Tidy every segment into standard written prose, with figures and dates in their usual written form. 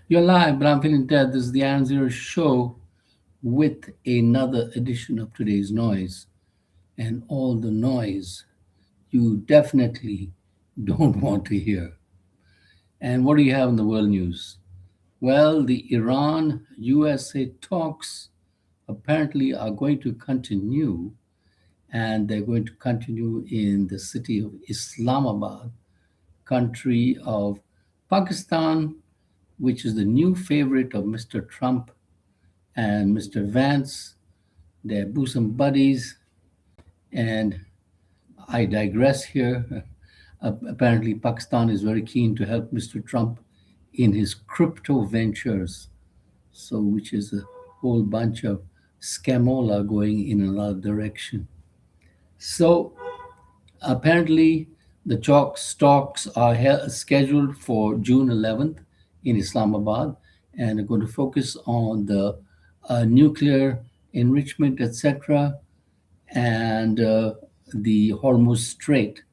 You're live, but I'm feeling dead. This is the aaronzero show with another edition of today's noise. And all the noise you definitely don't want to hear. And what do you have in the world news? Well, the Iran USA talks apparently are going to continue, and they're going to continue in the city of Islamabad, country of Pakistan, which is the new favorite of Mr. Trump and Mr. Vance. They're bosom buddies, and I digress here. Apparently, Pakistan is very keen to help Mr. Trump in his crypto ventures, so which is a whole bunch of scamola going in another direction. So apparently, the chalk stocks are scheduled for June 11th in Islamabad, and are going to focus on the nuclear enrichment, etc., and the Hormuz Strait,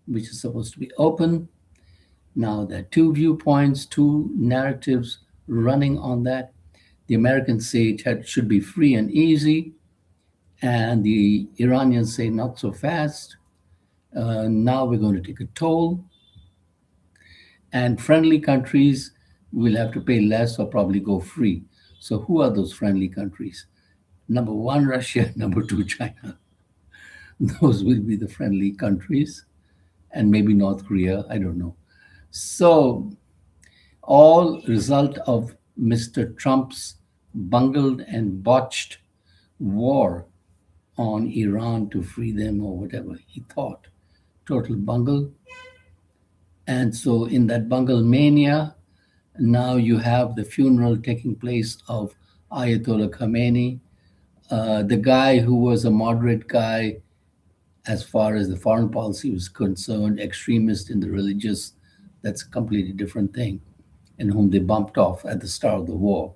which is supposed to be open. Now, there are two viewpoints, two narratives running on that. The Americans say should be free and easy, and the Iranians say not so fast. Now we're going to take a toll, and friendly countries will have to pay less or probably go free. So, who are those friendly countries? Number one, Russia. Number two, China. Those will be the friendly countries, and maybe North Korea. I don't know. So, all result of Mr. Trump's bungled and botched war on Iran to free them or whatever he thought. Total bungle. And so, in that bungle mania, now you have the funeral taking place of Ayatollah Khamenei, the guy who was a moderate guy as far as the foreign policy was concerned, extremist in the religious, that's a completely different thing, and whom they bumped off at the start of the war.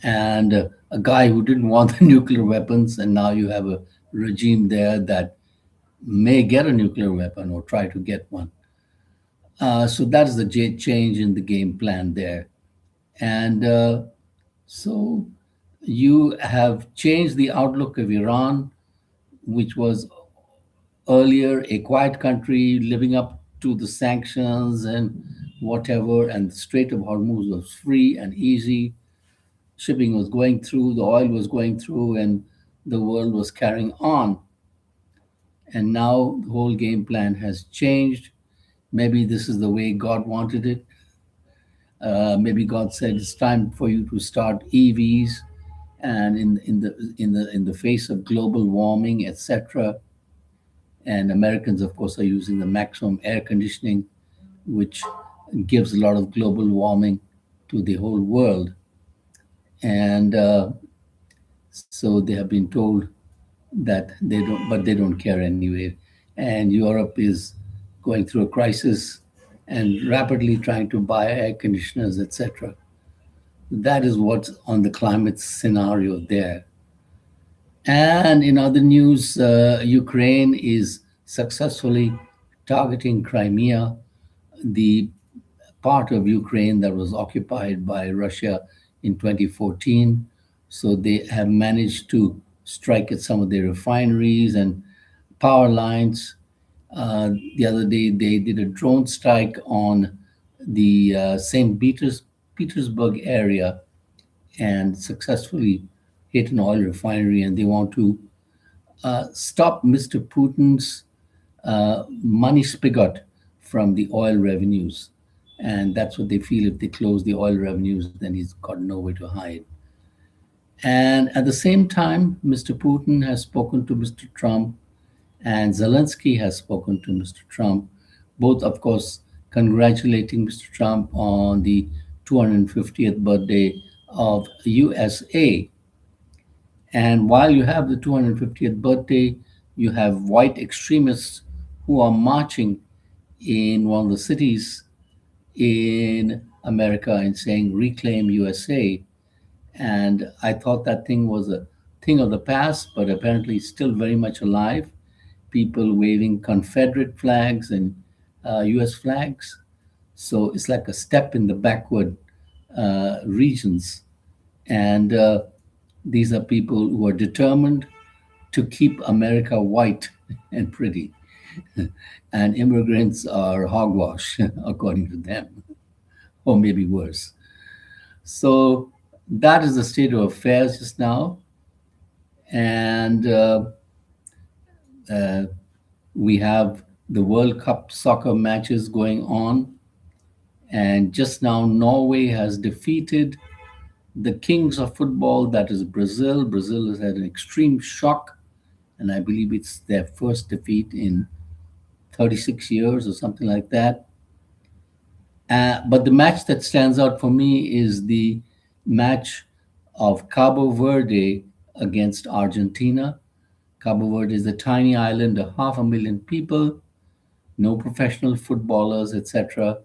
And a guy who didn't want the nuclear weapons, and now you have a regime there that may get a nuclear weapon or try to get one. So that's the change in the game plan there. And so you have changed the outlook of Iran, which was earlier a quiet country living up to the sanctions and whatever, and the Strait of Hormuz was free and easy. Shipping was going through, the oil was going through, and the world was carrying on. And now the whole game plan has changed. Maybe this is the way God wanted it. Maybe God said it's time for you to start EVs, and in the face of global warming, etc. And Americans, of course, are using the maximum air conditioning, which gives a lot of global warming to the whole world. And so they have been told that they don't care anyway. And Europe is going through a crisis and rapidly trying to buy air conditioners, etc. That is what's on the climate scenario there. And in other news, Ukraine is successfully targeting Crimea, the part of Ukraine that was occupied by Russia in 2014. So they have managed to strike at some of their refineries and power lines. The other day, they did a drone strike on the St. Petersburg area and successfully hit an oil refinery. And they want to stop Mr. Putin's money spigot from the oil revenues. And that's what they feel. If they close the oil revenues, then he's got nowhere to hide. And at the same time, Mr. Putin has spoken to Mr. Trump, and Zelensky has spoken to Mr. Trump, both, of course, congratulating Mr. Trump on the 250th birthday of USA. And while you have the 250th birthday, you have white extremists who are marching in one of the cities in America and saying, reclaim USA. And I thought that thing was a thing of the past, but apparently still very much alive. People waving Confederate flags and US flags. So it's like a step in the backward regions. And these are people who are determined to keep America white and pretty. And immigrants are hogwash, according to them, or maybe worse. So that is the state of affairs just now. And uh, we have the World Cup soccer matches going on. And just now, Norway has defeated the kings of football, that is Brazil. Brazil has had an extreme shock, and I believe it's their first defeat in 36 years or something like that. But the match that stands out for me is the match of Cabo Verde against Argentina. Cabo Verde is a tiny island of 500,000 people, no professional footballers, etc.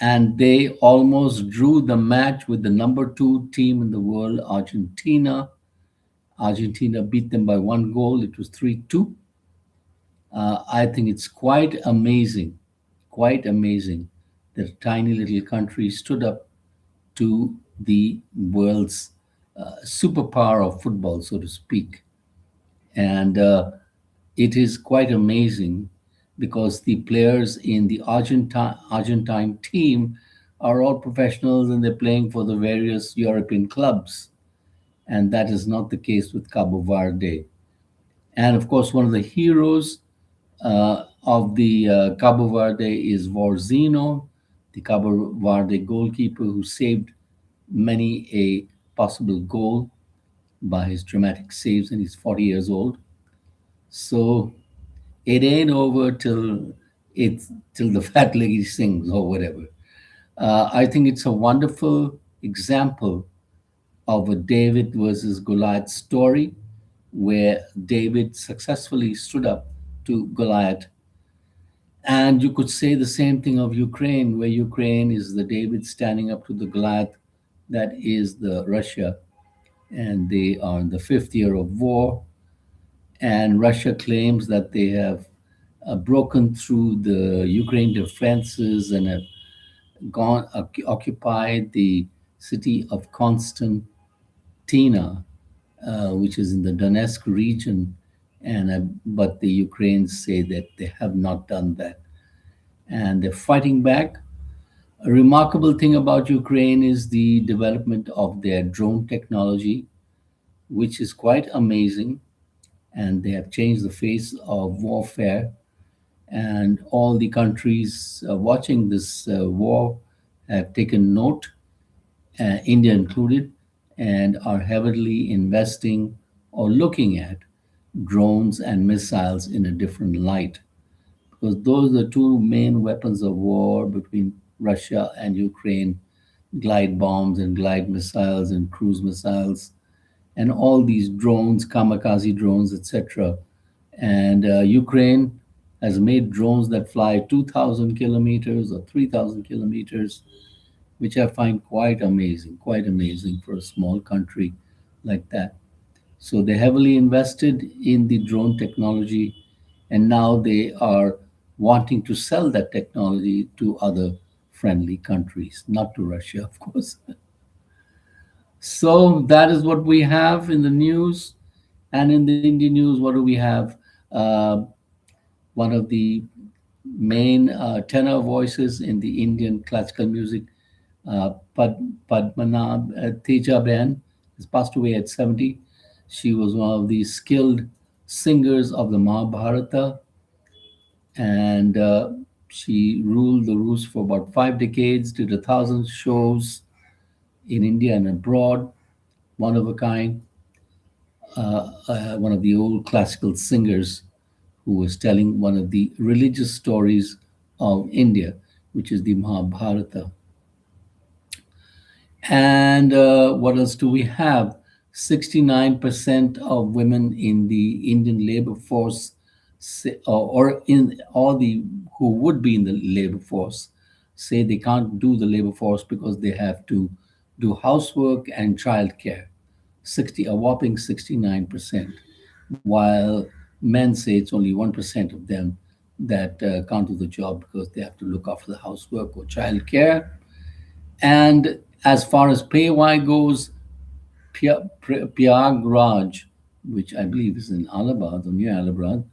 And they almost drew the match with the number two team in the world, Argentina. Argentina beat them by one goal. It was 3-2. I think it's quite amazing that a tiny little country stood up to the world's superpower of football, so to speak. And it is quite amazing because the players in the Argentine team are all professionals and they're playing for the various European clubs. And that is not the case with Cabo Verde. And of course, one of the heroes of the Cabo Verde is Vorzino, the Cabo Verde goalkeeper who saved many a possible goal by his dramatic saves, and he's 40 years old. So it ain't over till the fat lady sings or whatever. I think it's a wonderful example of a David versus Goliath story where David successfully stood up to Goliath. And you could say the same thing of Ukraine, where Ukraine is the David standing up to the Goliath that is the Russia. And they are in the fifth year of war. And Russia claims that they have broken through the Ukraine defenses and have occupied the city of Constantina, which is in the Donetsk region. And but the Ukrainians say that they have not done that, and they're fighting back. A remarkable thing about Ukraine is the development of their drone technology, which is quite amazing, and they have changed the face of warfare. And all the countries watching this war have taken note, India included, and are heavily investing or looking at drones and missiles in a different light. Because those are the two main weapons of war between Russia and Ukraine, glide bombs and glide missiles and cruise missiles, and all these drones, kamikaze drones, etc. And Ukraine has made drones that fly 2,000 kilometers or 3,000 kilometers, which I find quite amazing for a small country like that. So they heavily invested in the drone technology, and now they are wanting to sell that technology to other friendly countries, not to Russia, of course. So that is what we have in the news. And in the Indian news, what do we have? Uh, One of the main tenor voices in the Indian classical music, Padmanabh Teja Ben, has passed away at 70. She was one of the skilled singers of the Mahabharata, and she ruled the roost for about 5 decades, did 1,000 shows in India and abroad, one of a kind, one of the old classical singers who was telling one of the religious stories of India, which is the Mahabharata. And what else do we have? 69% of women in the Indian labor force, or in all the who would be in the labor force, say they can't do the labor force because they have to do housework and childcare. A whopping 69%, while men say it's only 1% of them that can't do the job because they have to look after the housework or childcare. And As far as pay wise goes, Prayagraj, which I believe is in Allahabad or near Allahabad,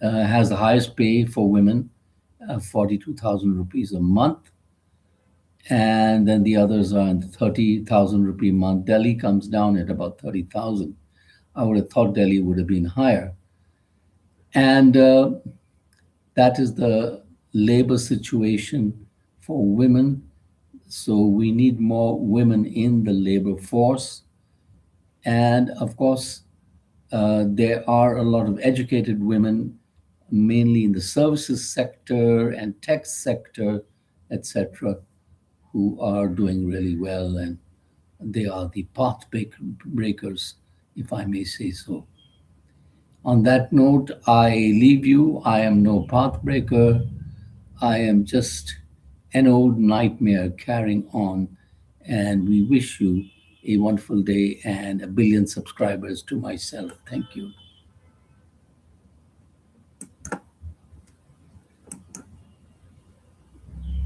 has the highest pay for women, 42,000 rupees a month. And then the others are in the 30,000 rupee a month. Delhi comes down at about 30,000. I would have thought Delhi would have been higher. And that is the labor situation for women. So we need more women in the labor force. And of course, there are a lot of educated women, mainly in the services sector and tech sector, etc., who are doing really well, and they are the breakers, if I may say so. On that note, I leave you. I am no path breaker. I am just an old nightmare carrying on. And we wish you a wonderful day and a billion subscribers to myself. Thank you.